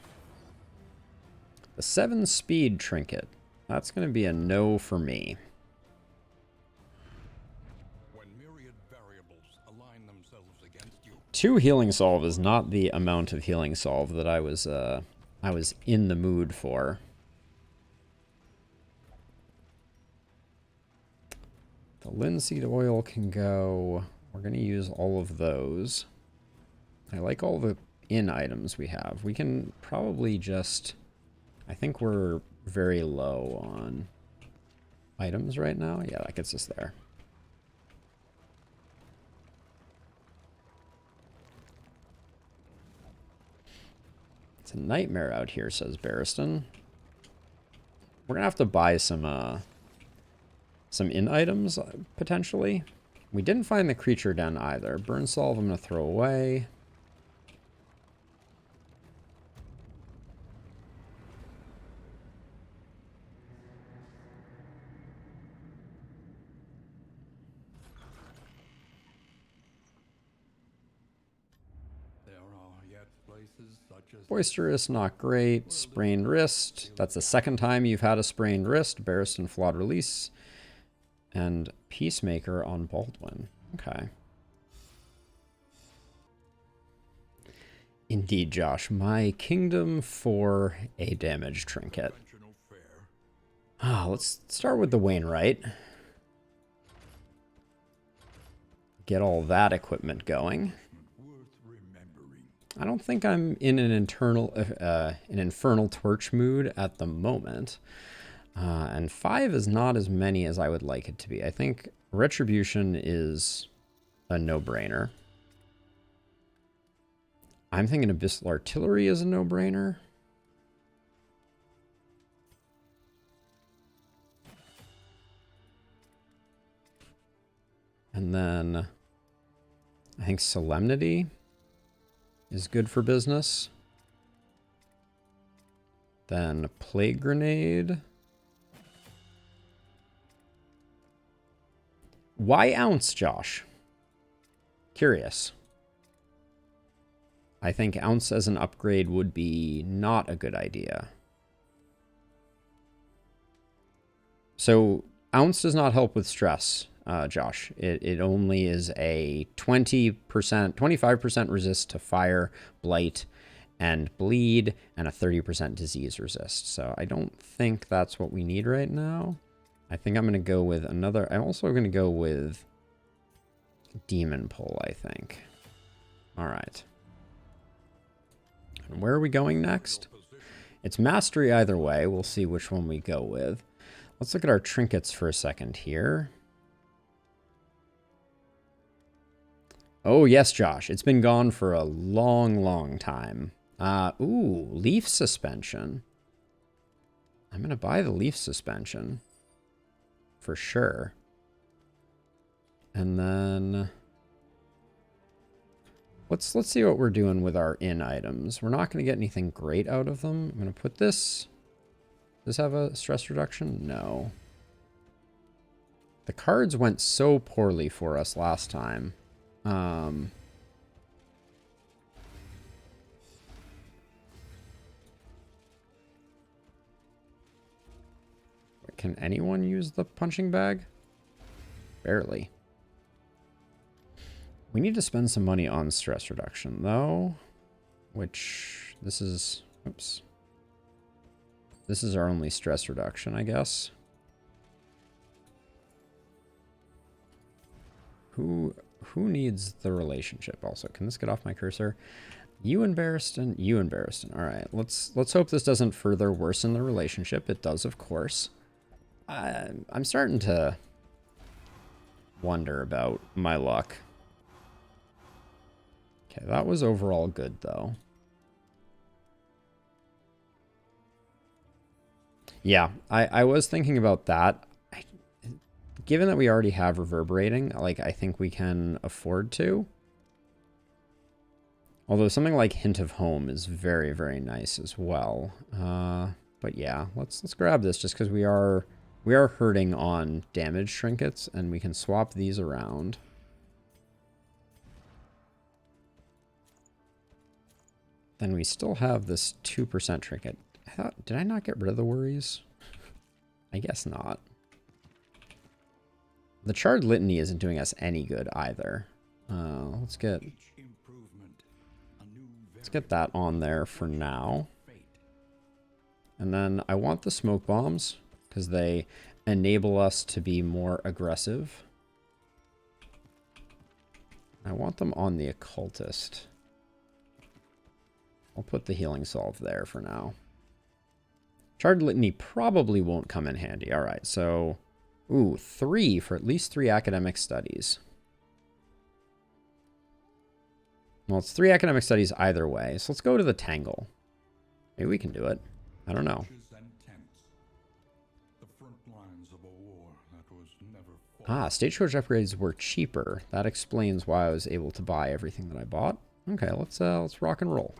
The 7 speed trinket. That's going to be a no for me. When myriad variables align themselves against you. 2 healing solve is not the amount of healing solve that I was in the mood for. The linseed oil can go. We're going to use all of those. I like all the in items we have. We can probably just... I think we're very low on items right now. Yeah, that gets us there. It's a nightmare out here, says Barristan. We're gonna have to buy some in items, potentially. We didn't find the creature den either. Burn Salve I'm gonna throw away. Boisterous, not great. Sprained wrist. That's the second time you've had a sprained wrist. Barristan flawed release. And Peacemaker on Baldwin. Okay. Indeed, Josh. My kingdom for a damage trinket. Let's start with the Wainwright. Get all that equipment going. I don't think I'm in an infernal torch mood at the moment. And 5 is not as many as I would like it to be. I think Retribution is a no-brainer. I'm thinking Abyssal Artillery is a no-brainer. And then I think Solemnity is good for business. Then Plague Grenade. Why Ounce, Josh? Curious. I think Ounce as an upgrade would be not a good idea. So Ounce does not help with stress, Josh. It only is a 20%, 25% resist to fire, blight, and bleed, and a 30% disease resist. So I don't think that's what we need right now. I think I'm going to go with another. I'm also going to go with Demon Pull, I think. All right. And where are we going next? It's Mastery either way. We'll see which one we go with. Let's look at our trinkets for a second here. Oh, yes, Josh. It's been gone for a long, long time. Ooh, Leaf Suspension. I'm going to buy the Leaf Suspension. For sure. And then let's see what we're doing with our in items. We're not going to get anything great out of them. I'm going to put this. Does this have a stress reduction? No. The cards went so poorly for us last time. Can anyone use the punching bag? Barely. We need to spend some money on stress reduction, though. Which, this is... Oops. This is our only stress reduction, I guess. Who needs the relationship also? Can this get off my cursor? You and Barristan. You and Barristan. All right. Let's hope this doesn't further worsen the relationship. It does, of course. I'm starting to wonder about my luck. Okay, that was overall good, though. Yeah, I was thinking about that. Given that we already have reverberating, like, I think we can afford to. Although something like Hint of Home is very, very nice as well. But yeah, let's grab this just because we are hurting on damage trinkets, and we can swap these around. Then we still have this 2% trinket. Did I not get rid of the worries? I guess not. The Charred Litany isn't doing us any good either. Let's get that on there for now. And then I want the smoke bombs because they enable us to be more aggressive. I want them on the occultist. I'll put the healing salve there for now. Charred Litany probably won't come in handy. All right, so, ooh, 3 for at least 3 academic studies. Well, it's 3 academic studies either way, so let's go to the Tangle. Maybe we can do it. I don't know. Trenches and tents. The front lines of a war that was never fought. Ah, stagecoach upgrades were cheaper. That explains why I was able to buy everything that I bought. Okay, let's rock and roll.